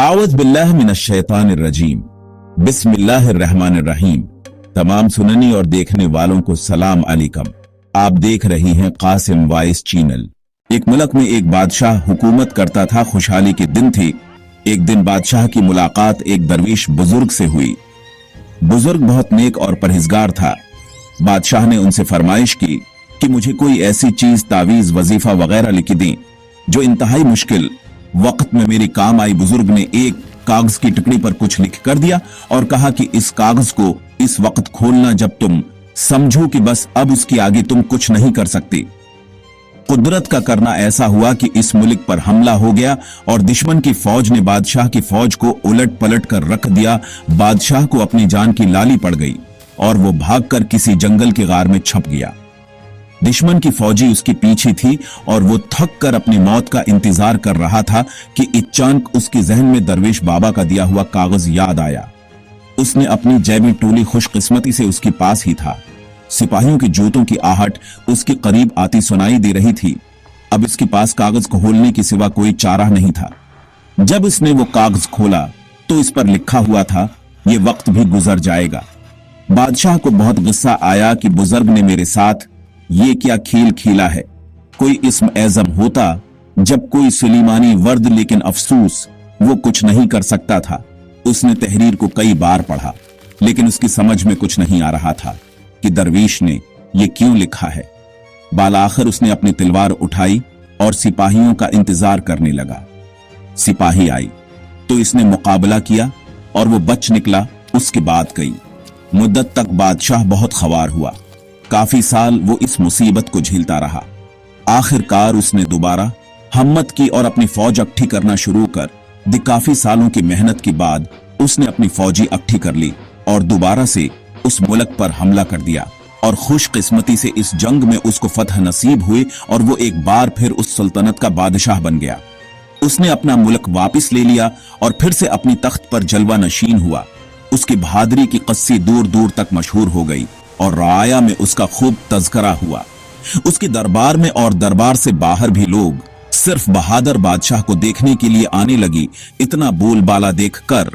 आऊज़ बिल्लाहि मिनश शैतानिर रजीम। बिस्मिल्लाहिर्रहमानिर्रहीम। तमाम सुननी और देखने वालों को सलाम अलैकुम। आप देख रही हैं कासिम वॉइस चैनल। एक मुल्क में एक बादशाह हुकूमत करता था। खुशहाली के दिन थे। एक दिन बादशाह की मुलाकात एक दरवेश बुजुर्ग से हुई। बुजुर्ग बहुत नेक और परहेजगार था। बादशाह ने उनसे फरमाइश की कि मुझे कोई ऐसी चीज, तावीज, वजीफा वगैरह लिख दें जो इंतहाई मुश्किल वक्त में मेरे काम आई। बुजुर्ग ने एक कागज की टुकड़ी पर कुछ लिख कर दिया और कहा कि इस कागज को इस वक्त खोलना जब तुम समझो कि बस अब उसके आगे तुम कुछ नहीं कर सकते। कुदरत का करना ऐसा हुआ कि इस मुल्क पर हमला हो गया और दुश्मन की फौज ने बादशाह की फौज को उलट पलट कर रख दिया। बादशाह को अपनी जान की लाली पड़ गई और वो भागकर किसी जंगल के गार में छप गया। दुश्मन की फौजी उसके पीछे थी और वो थक कर अपनी मौत का इंतजार कर रहा था कि अचानक उसके जहन में दरवेश बाबा का दिया हुआ कागज याद आया। उसने अपनी जैबी टोली खुशकिस्मती से उसके पास ही था। सिपाहियों की जूतों की आहट उसके करीब आती सुनाई दे रही थी। अब इसके पास कागज को खोलने के सिवा कोई चारा नहीं था। जब इसने वो कागज खोला तो इस पर लिखा हुआ था, ये वक्त भी गुजर जाएगा। बादशाह को बहुत गुस्सा आया कि बुजुर्ग ने मेरे साथ ये क्या खेल खेला है। कोई इस्म एज़म होता जब कोई सुलेमानी वर्द, लेकिन अफसोस वो कुछ नहीं कर सकता था। उसने तहरीर को कई बार पढ़ा लेकिन उसकी समझ में कुछ नहीं आ रहा था कि दरवेश ने ये क्यों लिखा है। बालाखिर उसने अपनी तलवार उठाई और सिपाहियों का इंतजार करने लगा। सिपाही आई तो इसने मुकाबला किया और वो बच निकला। उसके बाद गई मुद्दत तक बादशाह बहुत ख्वार हुआ। काफी साल वो इस मुसीबत को झेलता रहा। आखिरकार उसने दोबारा हिम्मत की और अपनी फौज इकट्ठी करना शुरू कर दी। काफी सालों की मेहनत के बाद उसने अपनी फौजी इकट्ठी कर ली और दोबारा से उस मुल्क पर हमला कर दिया और खुशकिस्मती से इस जंग में उसको फतह नसीब हुई और वो एक बार फिर उस सल्तनत का बादशाह बन गया। उसने अपना मुल्क वापस ले लिया और फिर से अपनी तख्त पर जलवा नशीन हुआ। उसकी बहादुरी की कस्सी दूर दूर तक मशहूर हो गई और राया में उसका खूब तज़किरा हुआ। उसके दरबार में और दरबार से बाहर भी लोग सिर्फ बहादुर बादशाह को देखने के लिए आने लगी। इतना बोलबाला देखकर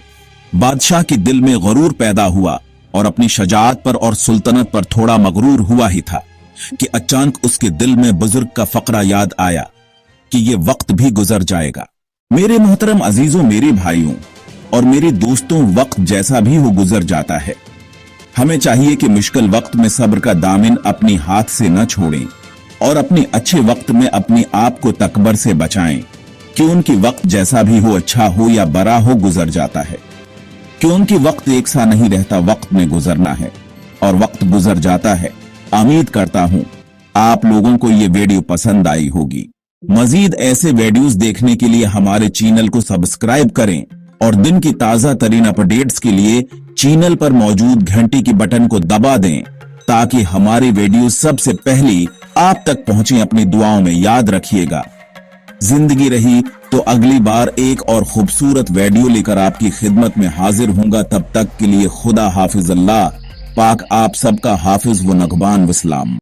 बादशाह के दिल में गुरूर पैदा हुआ और अपनी शजाअत पर और सुल्तनत पर थोड़ा मगरूर हुआ ही था कि अचानक उसके दिल में बुजुर्ग का फकरा याद आया कि ये वक्त भी गुजर जाएगा। मेरे मोहतरम अजीजों, मेरे भाइयों और मेरे दोस्तों, वक्त जैसा भी हो गुजर जाता है। हमें चाहिए कि मुश्किल वक्त में सब्र का दामन अपनी हाथ से न छोड़ें और अपने अच्छे वक्त में अपने आप को तकबर से बचाएं। क्योंकि वक्त जैसा भी हो, अच्छा हो या बरा हो, गुजर जाता है। क्योंकि वक्त एक सा नहीं रहता, वक्त में गुजरना है और वक्त गुजर जाता है। उम्मीद करता हूं आप लोगों को ये वीडियो पसंद आई होगी। मजीद ऐसे वीडियोस देखने के लिए हमारे चैनल को सब्सक्राइब करें और दिन की ताजा तरीन अपडेट्स के लिए चैनल पर मौजूद घंटी की बटन को दबा दें ताकि हमारी वीडियो सबसे पहले आप तक पहुंचे। अपनी दुआओं में याद रखिएगा। जिंदगी रही तो अगली बार एक और खूबसूरत वीडियो लेकर आपकी खिदमत में हाजिर होऊंगा। तब तक के लिए खुदा हाफिज। अल्लाह पाक आप सबका हाफिज व नगबान वसलाम।